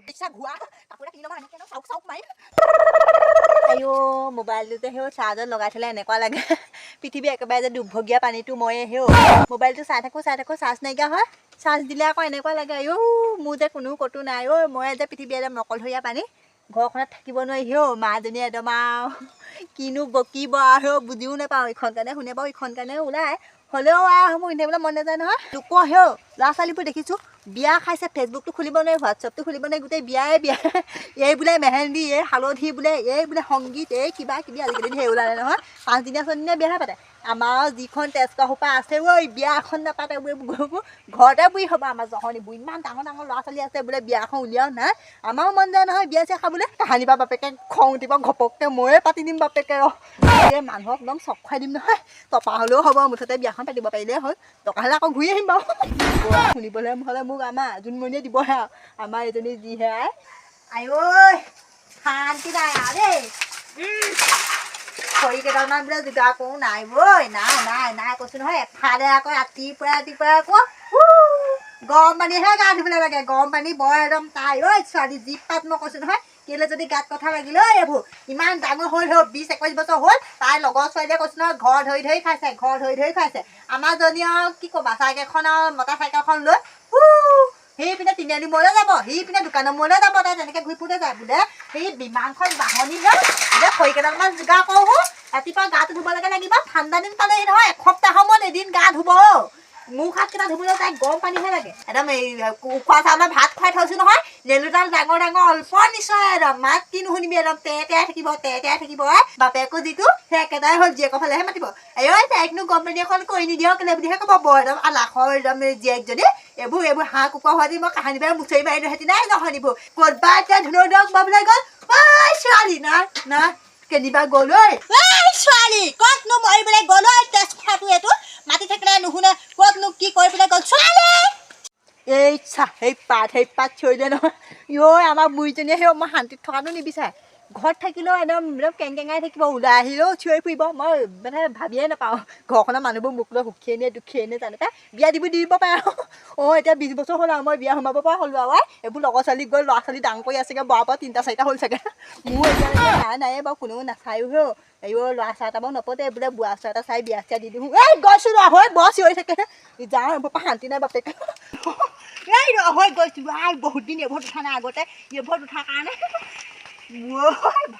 Bisa gua, aku udah kino mana kena sauk main. Ayo, মোবাইলটোতে হেও চাৰ্জত লগাই থলে এনেকুৱা লাগে পৃথিৱী একেবাৰে যে দুৰ্ভগীয়া পানীটো ময়ে হেও মোবাইলটো চাই থাকো চাৰ্জ নাইকিয়া হয় চাৰ্জ দিলে আকৌ এনেকুৱা লাগে আইও মোৰ যে কোনো কতো নাই ঐ মই যে পৃথিৱী একদম নকলহৰীয়া পানী ঘৰখনত থাকিব নোৱাৰি হেও মাজনী একদম কিনো বকিব আৰু বুজিও নাপাওঁ ইখন কাৰণে শুনে বাৰু ইখন কাৰণে ওলাই হ'লেও মোৰ ইন্টাৰভিউলৈ মন নাযায় নহয় লোক হেও ল'ৰা ছোৱালীবোৰ দেখিছোঁ বিয়া খাইছে ফেচবুকটো খুলিব নোৱাৰি হোৱাটছএপটো খুলিব নোৱাৰি গোটেই বিয়া এই বোলে মেহেন্দি এই হালধি বোলে এই বোলে সংগীত এই কিবা কিবি আজিকালি ধেৰ ওলালে নহয় 5 দিনীয়া 6 দিনীয়া বিয়াহে পাতে আমাৰ যিখন তেজকা সোপা আছে ঐ বিয়া এখন নাপাতে ঘৰতে বুঢ়ী হ'ব আমাৰ জহনিবোৰ ইমান ডাঙৰ ডাঙৰ ল'ৰা ছোৱালী আছে বোলে বিয়া এখন উলিয়াও নাই আমাৰো মন যায় নহয় বিয়া চিয়া খাবলৈ কাহানি বা বাপেকে খং উঠিব ঘপককে ময়ে পাতি দিম বাপেকে এই মানুহক একদম চক খুৱাই দিম নহয় টপা হ'লেও হ'ব মুঠতে বিয়াখন পাতিব পাৰিলেই হ'ল টকা হ'লে আকৌ ঘূৰি আহিম বাৰু শুনিবলৈ হ'লে মোক আমাৰ জোনমণিয়ে দিবহে আমাৰ এজনী যিহে আইঐ শান্তি নাই দেই খৰি কেইটামান বোলে যোগাৰ কৰোঁ নাই বৈ নাই কৈছোঁ নহয় এফালে আকৌ ৰাতিপুৱা আকৌ গৰম পানীহে গা ধুবলৈ লাগে গৰম পানী বৰ একদম তাই ঐ ছোৱালী জীপ পাত মই কৈছোঁ নহয় কেলে যদি গাত কথা লাগিল ঐ এইবোৰ ইমান ডাঙৰ হ'ল 20-21 বছৰ হ'ল তাই লগৰ ছোৱালীয়ে কৈছোঁ নহয় ঘৰ ধৰি খাইছে আমাৰ জনী আৰু কি ক'বা চাইকেলখন আৰু মটৰ চাইকেলখন লৈ সেইপিনে তিনিআলি মূৰলৈ যাব সেইপিনে দোকানৰ মূৰলৈ যাব তাই তেনেকৈ ঘূৰি ফুৰোতে যায় বোলে সেই বিমানখন বাহনি লৈ বোলে খৰি কেইডালমান যোগাৰ কৰোঁ ৰাতিপুৱা গাটো ধুবলৈকে লাগিব ঠাণ্ডা দিন পালেহি নহয় এসপ্তাহৰ মূৰত এদিন গা ধুব মুখ হাত কেইটা ধুবলৈ তাই গৰম পানীহে লাগে একদম এই উখোৱা চাউলৰ ভাত খুৱাই থৈছোঁ নহয় নেলুডাল ডাঙৰ অল্প নিশ্চয় একদম মাত কি নুশুনিবি একদম তেতিয়াই থাকিব বাপেকো যিটো সেই একেটাই হ'ল জীয়েকৰ ফালেহে মাতিব এই তাইকনো গৰম পানী এখন কৰি নিদিয়ক কেলে বুলিহে ক'ব বৰ একদম আলাসৰ একদম জীয়েকজনী এইবোৰ হাঁহ কুকুৰা হোৱাদি মই কাহানি বাৰে মুচৰি মাৰি হেঁতি নাই নহনিবোৰ ক'তবা এতিয়া ধুনৈ দৰক বাবলৈ গ'ল ঐ ছোৱালী না কেনিবা গ'ল ঐ ছোৱালী ক'তনো মৰিবলৈ গ'ল ঐ তেজ খোৱাটো এইটো মাতি থাকিলে নুশুনে ক'তনো কি কৰিবলৈ গ'ল ছোৱালী এই সেই পাত থৈ দে নহয় আমাৰ বুঢ়ীজনীয়ে সেই মই শান্তিত থকাটো নিবিচাৰে ঘৰত থাকিলেও একদম কেংকেঙাই থাকিব ওলাই আহিলেও চিঞৰি ফুৰিব মই মানে ভাবিয়ে নাপাওঁ ঘৰখনৰ মানুহবোৰ মোক লৈ সুখীয়ে নে দুখীয়ে নে জানো পাই বিয়া দিব পাৰে আৰু এতিয়া 20 বছৰ হ'ল আৰু মই বিয়া সোমাব পৰা হ'লো আৰু এইবোৰ লগৰ ছোৱালীক গৈ ল'ৰা ছোৱালী ডাঙৰ কৰি আছেগৈ বৰা পৰা 3-4টা হ'ল চাগে মোৰ এতিয়া নাই বাৰু কোনেও নাচায়ো হেও এই ল'ৰা ছোৱালী এটা বাৰু নপতে বোলে বুঢ়া ছোৱালী এটা চাই বিয়া চিয়া দি দিওঁ এই গৈছোঁ হয় বৰ চিঞৰি থাকে যাওঁ এইবোৰ পৰা শান্তি নাই বাপেকে এই হৈ গৈছোঁ বহুত দিন এইবোৰত উঠা নাই আগতে এইবোৰত উঠাৰ কাৰণে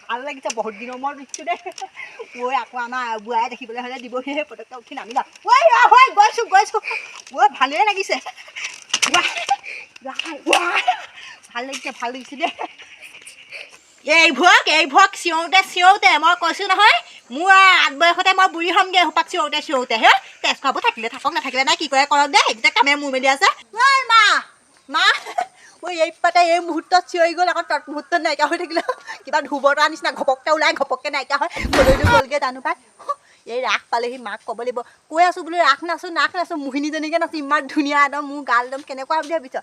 ভাল লাগিছে বহুত দিনৰ মূৰত উঠিছোঁ দেই আকৌ আমাৰ বুঢ়াই দেখিবলৈ হ'লে দিবহি পটককৈ উঠি নামিলা গৈছোঁ ভালেই লাগিছে ভাল লাগিছে দেই এইবোৰক চিঞৰোতে মই কৈছোঁ নহয় মোৰ 8 বয়সতে মই বুঢ়ী হ'মগৈ এসোপাক চিঞৰোতে হে তেজ খোৱাবোৰ থাকিলে থাকক নাথাকিলে নাই কি কৰে কৰক দেই এইকেইটা কামে মোৰ মেলি আছে মা এই পাতে এই মুহূৰ্তত চিঞৰি গ'ল আকৌ তৎমুহূৰ্তত নাইকিয়া হৈ থাকিলে কিবা ধুবৰতা নিচিনা ঘপককৈ ওলাই ঘপককৈ নাইকিয়া হয় কলৈনো গ'লগৈ জানো পাই এই ৰাস পালেহি মাক ক'ব লাগিব কৈ আছোঁ বোলো ৰাস নাচোঁ মোহিনীজনীকে নাচোঁ ইমান ধুনীয়া একদম মোৰ গাল একদম কেনেকুৱা বুলি ভাবিছ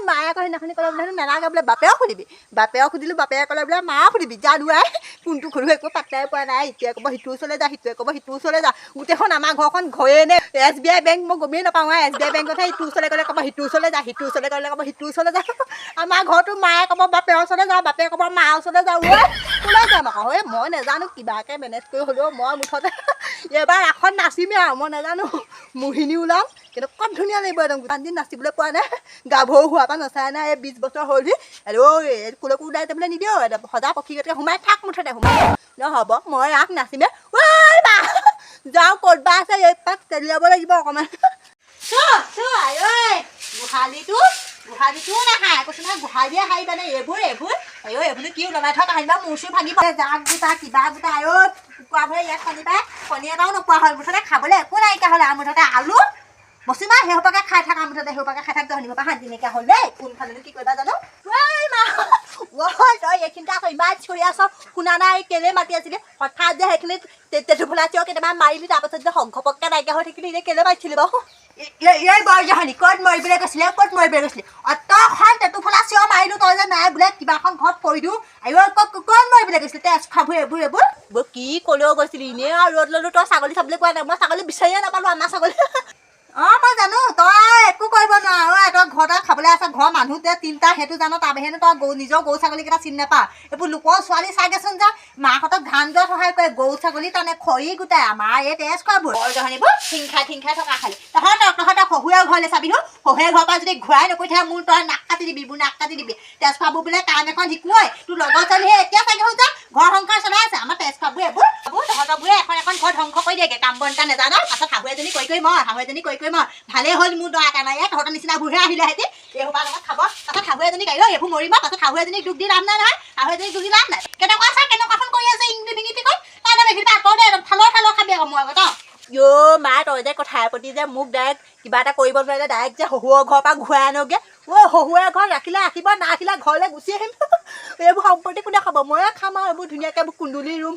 মায়ে আকৌ সেইদিনাখনি ক'লে বোলে নালাগে বোলে বাপেও সুধিবি বাপেও সুধিলোঁ বাপেকে ক'লে বোলে মাও সুধিবি যা নোৱাৰে কোনটো সৰু একো পাত্তাই পোৱা নাই ইটোৱে ক'ব সিটোৰ ওচৰলৈ যা সিটোৱে ক'ব সিটোৰ ওচৰলৈ যা গোটেইখন আমাৰ ঘৰখন ঘৰে নে SBI বেংক মই গমেই নাপাওঁ SBI বেংকতহে ইটোৰ ওচৰলৈ গ'লে ক'ব সিটোৰ ওচৰলৈ যা সিটোৰ ওচৰলৈ গ'লে ক'ব সিটোৰ ওচৰলৈ যা আমাৰ ঘৰটো মায়ে ক'ব বাপেৰ ওচৰলৈ যা বাপেকে ক'ব মাৰ ওচৰলৈ যাওঁ ওলাই যাম আকৌ মই নাজানো কিবাকৈ মেনেজ কৰি হ'লেও মই মুঠতে এইবাৰ ৰাসত নাচিমেই আৰু মই নাজানো মোহিনী ওলাম কিন্তু কম ধুনীয়া লাগিব একদম ইমান দিন নাচিবলৈ পোৱা নাই গাভৰু হোৱাৰ পৰা নচাই নাই এই 20 বছৰ হ'লহি কলৈকো ওলাই যাবলৈ নিদিওঁ সজা পক্ষীগতকৈ সোমাই থাক মুঠতে সোমাই নহ'ব মই ৰাস নাচিমে যাওঁ ক'তবা আছে এই পাক তেলিয়াব লাগিব অকণমান গোহালিটো নাখায় কৈছোঁ নহয় গোহালিয়ে খাই মানে এইবোৰ এইবোৰ কি ওলমাই থোৱা কাহিনী মোৰ চুৰ ভাগিব জাক গোটা কিবা গোটা কুকুৰা ভৰে ইয়াত কণী এটাও নোপোৱা হ'ল মুঠতে খাবলৈ একো নাইকিয়া হ'ল আৰু মুঠতে আলু মচিমা সেইসোপাকে খাই থাকা মুঠতে সেইসোপাকে খাই থাক ধনিব পৰা শান্তি নাইকিয়া হ'ল দেই কোনফালেনো কি কৰিবা জানো তই এইখিনিতে আকৌ ইমান চিঞৰি আছ শুনা নাই কেলে মাতি আছিলি হঠাৎ যে সেইখিনি তেতুফলা চিঞৰ কেইটামান মাৰিলি তাৰপাছত যে ঘপককৈ নাইকিয়া হৈ থাকিলি এতিয়া কেলে মাৰিছিলি বাৰু এই বৰজহনী ক'ত মৰিবলৈ গৈছিলে অতখন তেতুফলা চিঞৰ মাৰিলোঁ তই যে নাই বোলে কিবা এখন ঘৰত পৰি দিওঁ ক'ত মৰিবলৈ গৈছিলে তেজ খাবোৰ এইবোৰ কি ক'লেও গৈছিলি এনেই আৰু ৰ'দ ল'লোঁ তই ছাগলী চাবলৈ কোৱা নাই মই ছাগলী বিচাৰিয়ে নাপালোঁ আমাৰ ছাগলী মই জানো তই একো কৰিব নোৱাৰ তই ঘৰতে খাবলৈ আছে ঘৰৰ মানুহ যে 3টা সেইটো জানো তাৰ বাহিৰে তই নিজৰ গৰু ছাগলীকেইটা চিনি নাপাওঁ এইবোৰ লোকৰ ছোৱালী চাগেচোন যা মাহঁতক ধান যোৱা সহায় কৰে গৰু ছাগলী তাৰমানে খৰি গোটাই আমাৰ এই তেজ খোৱাবোৰ জহনিবোৰ ঠিংখাই থকা খালি তহঁতক শহুৰে ঘৰলৈ চাবি শহুৰে ঘৰৰ পৰা যদি ঘূৰাই নকৰি থাকে মোৰ তই নাক কাটি দিবি নাক কাটি দিবি তেজ খোৱাবোৰ বোলে কাম এখন শিকোৱাই তোৰ লগৰ ছোৱালীহে এতিয়া চাগে হ'ল যা ঘৰ সংসাৰ চলাই আছে আমাৰ তেজ খোৱাবোৰ এইবোৰ তহঁতৰবোৰে এখন ঘৰ ধ্বংস কৰি দিয়েগে কাম বন এটা নেজানো পাছত শাহু এজনী কৰি মই ভালেই হ'ল মোৰ দৰা এটা নাই তহঁতৰ নিচিনাবোৰহে আহিলে সিহঁতি এই সোপা লগত খাব পাছত শাহু এজনী গাড়ী এইবোৰ মৰিব পাছত শাহু এজনীক দুখ দি লাভ নাই নহয় শাহু এজনীক দুখ দি লাভ নাই কেনেকুৱাখন কৰি আছে ইংলি ভিঙি টিকত তাই এইখিনি আকৌ দে থালৰ খাবি আকৌ মই আগত মা তই যে কথাৰ প্ৰতি যে মোক ডাইৰেক্ট কিবা এটা কৰিব নোৱাৰিলে ডাইৰেক্ট যে শহুৰৰ ঘৰৰ পৰা ঘূৰাই আনগে শহুৰে ঘৰ ৰাখিলে ৰাখিব নাৰাখিলে ঘৰলৈ গুচি আহিম এইবোৰ সম্পত্তি কোনে খাব ময়ে খাম আৰু এইবোৰ ধুনীয়াকৈ এইবোৰ কুন্দুলি ৰুম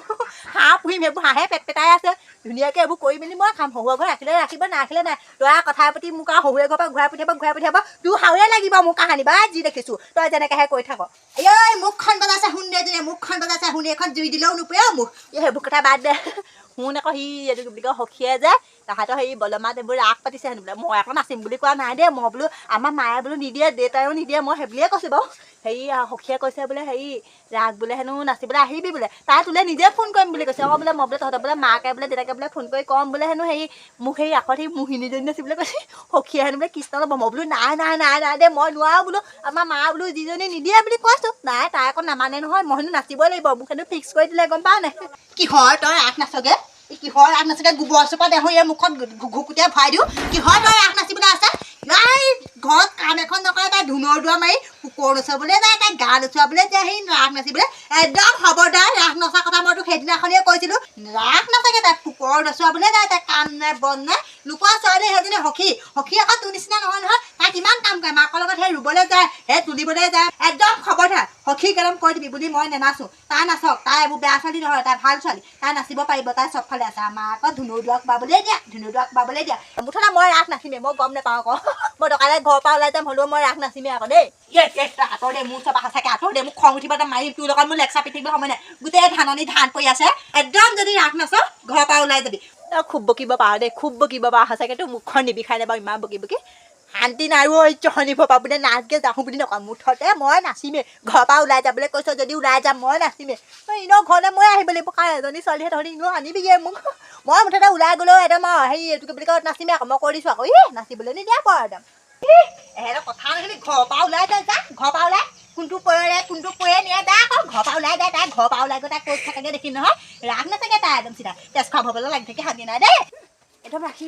হাঁহ পুহিম এইবোৰ হাঁহে পেটাই আছে ধুনীয়াকৈ এইবোৰ কৰি মেলি মই খাম শহুৰৰ ঘৰ ৰাখিলে ৰাখিব নাৰাখিলে নাই তই কথাৰ প্ৰতি মোক আৰু শহুৰে ঘৰৰ পৰা ঘূৰাই পঠিয়াব তোৰ হাওৰে লাগিব মোৰ কাহানি বা যি দেখিছোঁ তই যেনেকৈহে কৈ থাক এই মুখখন বজাইছে শুন দে মুখখন বজাইছে শুনি এখন জুই দিলেও নোপোৱে মোক সেইবোৰ কথা বাদ দে শুন আকৌ সি এইটো কি বুলি কয় সখীয়ে যে তাহাঁতৰ সেই বলমাত এইবোৰ ৰাস পাতিছে হেনো বোলে মই আকৌ নাচিম বুলি কোৱা নাই দেই মই বোলো আমাৰ মায়ে বোলো নিদিয়ে দেউতায়েও নিদিয়ে মই সেই বুলিয়ে কৈছোঁ বাৰু হেৰি সখীয়ে কৈছে বোলে হেৰি ৰাস বোলে হেনো নাচিবলৈ আহিবি বোলে তাই তোলে নিজে ফোন কৰিম বুলি কৈছে আকৌ বোলে মই বোলে তহঁতৰ বোলে মাকে বোলে দেউতাকে বোলে ফোন কৰি ক'ম বোলে হেনো হেৰি মোক সেই আগত সেই মোহিনীজনী নাচিবলৈ কৈছে সখীয়ে হেনো বোলে কৃষ্ণ ল'ব মই বোলো নাই দে মই নোৱাৰো বোলো আমাৰ মা বোলো যিজনী নিদিয়ে বুলি কৈছোঁ নাই তাই আকৌ নামানে নহয় মই হেনো নাচিবই লাগিব মোক হেনো ফিক্স কৰি দিলে গম পাৱ নাই কিহৰ তই ৰাস নাচগে কিহৰ ৰাস নাচগে গোবৰ চোপা দেখোঁ এই মুখত ঘুকুটিয়াই ভৰাই দিওঁ কিহৰ তই ৰাস নাচিবলৈ আছে নাই ঘৰত কাম এখন নকৰে তাই ধুনৰ দুৱাৰ মাৰি কুকুৰ নচাবলৈ যায় তাই গা নচুৱাবলৈ যায় সেই ৰাস নাচিবলৈ একদম খবৰদাৰ ৰাস নচা কথা মই তোক সেইদিনাখনেই কৈছিলোঁ ৰাস নাচাগে তাই কুকুৰ নচুৱাবলৈ যায় তাই কাম নাই বন নাই লোকৰ ছোৱালী সেইজনী সখী আকৌ তোৰ নিচিনা নহয় তাই কিমান কাম কৰে মাকৰ লগত সেই ৰুবলৈ যায় সেই তুলিবলৈ যায় একদম খবৰদাৰ সখীক একদম কৈ দিবি বুলি মই নেনাচোঁ তাই নাচক তাই এইবোৰ বেয়া ছোৱালী নহয় তাই ভাল ছোৱালী তাই নাচিব পাৰিব তাই চবফালে আছে আমাৰ আকৌ ধুনুৰ দুৱাক পাবলৈ দিয়া মুঠতে মই ৰাস নাচিমেই মই গম নাপাওঁ আকৌ মই দোকানে ঘৰৰ পৰা ওলাই যাম হ'লেও মই ৰাস নাচিমেই আকৌ দেই আঁতৰ দে মোৰ চব সঁচাকৈ আঁতৰ দে মোক খং উঠিব তই মাৰি তোৰ লগত মোৰ লেকচা পিটিব সময় নাই গোটেই ধান পৰি আছে একদম যদি ৰাস নাচ ঘৰৰ পৰা ওলাই যাবি তই খুব বকিব পাৰ দেই খুব বকিব পাৰ সঁচাকৈ তোৰ মুখখন নিবিষাই নাপাওঁ ইমান বকি শান্তি নাই চহনিব পাৰ বোলে নাচগে যাওঁ বুলি নকওঁ মুঠতে মই নাচিমেই ঘৰৰ পৰা ওলাই যাবলৈ কৈছ যদি ওলাই যাম মই নাচিমেই এনেও ঘৰলৈ মই আহিব লাগিব কাৰণ এজনী ছোৱালীহে তহঁতি এনেও আনিবিগৈ মোক মই মুঠতে ওলাই গ'লেও একদম হেৰি এইটো কি বুলি কয় নাচিমেই আকৌ মই কৈ দিছোঁ আকৌ নাচিবলৈ নিদিয়া কৰ একদম এহেঁতৰ কথা নাহিবি ঘৰৰ পৰা ওলাই যায় যা ঘৰৰ পৰা ওলাই কোনটো পৰে নিয়ে যা আকৌ ঘৰৰ পৰা ওলাই যায় তাই ঘৰৰ পৰা ওলাই গৈ তাই ক'ত থাকেগে দেখিম নহয় ৰাস নাচাগে তাই একদম চিধা তেজ খোৱা হ'বলৈ লাগি থাকি শান্তি নাই দেই একদম ৰাখি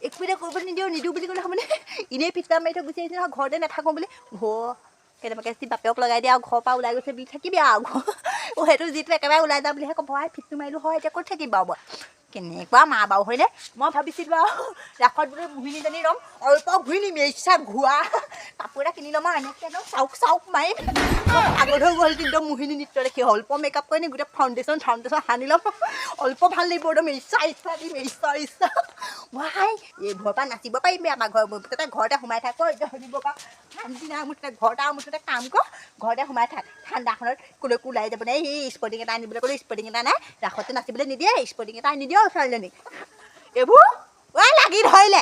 একো এটা কৰিব নিদিওঁ বুলি ক'লে মানে এনেই পিঠা মাৰি থৈ গুচি আহিছে নহয় ঘৰতে নাথাকোঁ বুলি কেনেবাকৈ বাপেৰক লগাই দিয়ে আৰু ঘৰৰ পৰা ওলাই গৈছে বুলি থাকিবি আৰু সেইটো যিটো একেবাৰে ওলাই যাওঁ বুলিহে ক'ব ফিটটো মাৰিলোঁ হয় এতিয়া ক'ত থাকিম বাৰু মই কেনেকুৱা মা বাৰু হয়নে মই ভাবিছিলোঁ আৰু ৰাসত বোলে মোহিনীজনী ৰম অল্প ঘূৰি নিম ইচ্ছা ঘূৰা কাপোৰ এটা কিনি ল'ম আৰু এনেকৈ একদম চাউক মাৰিম আগত হৈ গ'ল কিন্তু মোহিনী নৃত্য দেখি অল্প মেকআপ কৰি নিম গোটেই ফাউণ্ডেশ্যন সানি ল'ম অল্প ভাল লাগিব একদম ইচ্ছা দিম ইচ্ছা ভাই এই ঘৰৰ পৰা নাচিব পাৰিবি আমাৰ ঘৰ মুঠতে ঘৰতে সোমাই থাক দিব পাৰ শান্তি নাই মুঠতে ঘৰতে আৰু মুঠতে কাম কৰ ঘৰতে সোমাই থাক ঠাণ্ডাখনত ক'লৈকো ওলাই যাব নাই সেই স্পৰ্টিং এটা আনিবলৈ ক'লে স্পৰ্টিং এটা নাই ৰাসতে নাচিবলৈ নিদিয়ে স্পৰ্টিং এটা আনি দিয়ক ছোৱালীজনীক এইবোৰ লাগি ধৰিলে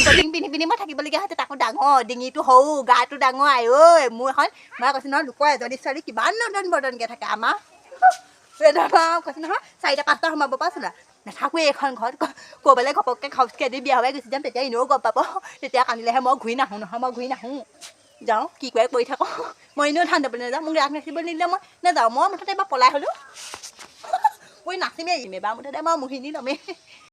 স্পৰ্টিং পিন্ধি মই থাকিবলগীয়া হৈছে তাকো ডাঙৰ ডিঙিটো সৰু গাটো ডাঙৰ মোৰ এখন মই কৈছোঁ নহয় লোকৰ এজনী ছোৱালী কিমান নদনকৈ থাকে আমাৰ কৈছোঁ নহয় 4-5টা সোমাব পাৰচোন নাথাকোঁ এইখন ঘৰত ক'ৰবালৈ ঘপককৈ খাউচকৈ দি বিয়া হৈ গুচি যাম তেতিয়া এনেও গম পাব তেতিয়া কান্দিলেহে মই ঘূৰি নাহোঁ নহয় মই ঘূৰি নাহোঁ যাওঁ কি কৰে কৰি থাকোঁ মই এনেও ধান দাবলৈ নাযাওঁ মোক ৰাস নাচিবলৈ নিদিলে মই নাযাওঁ মই মুঠতে এবাৰ পলাই হ'লোঁ মই নাচিমেই এবাৰ মুঠতে মই মোহিনী ল'মেই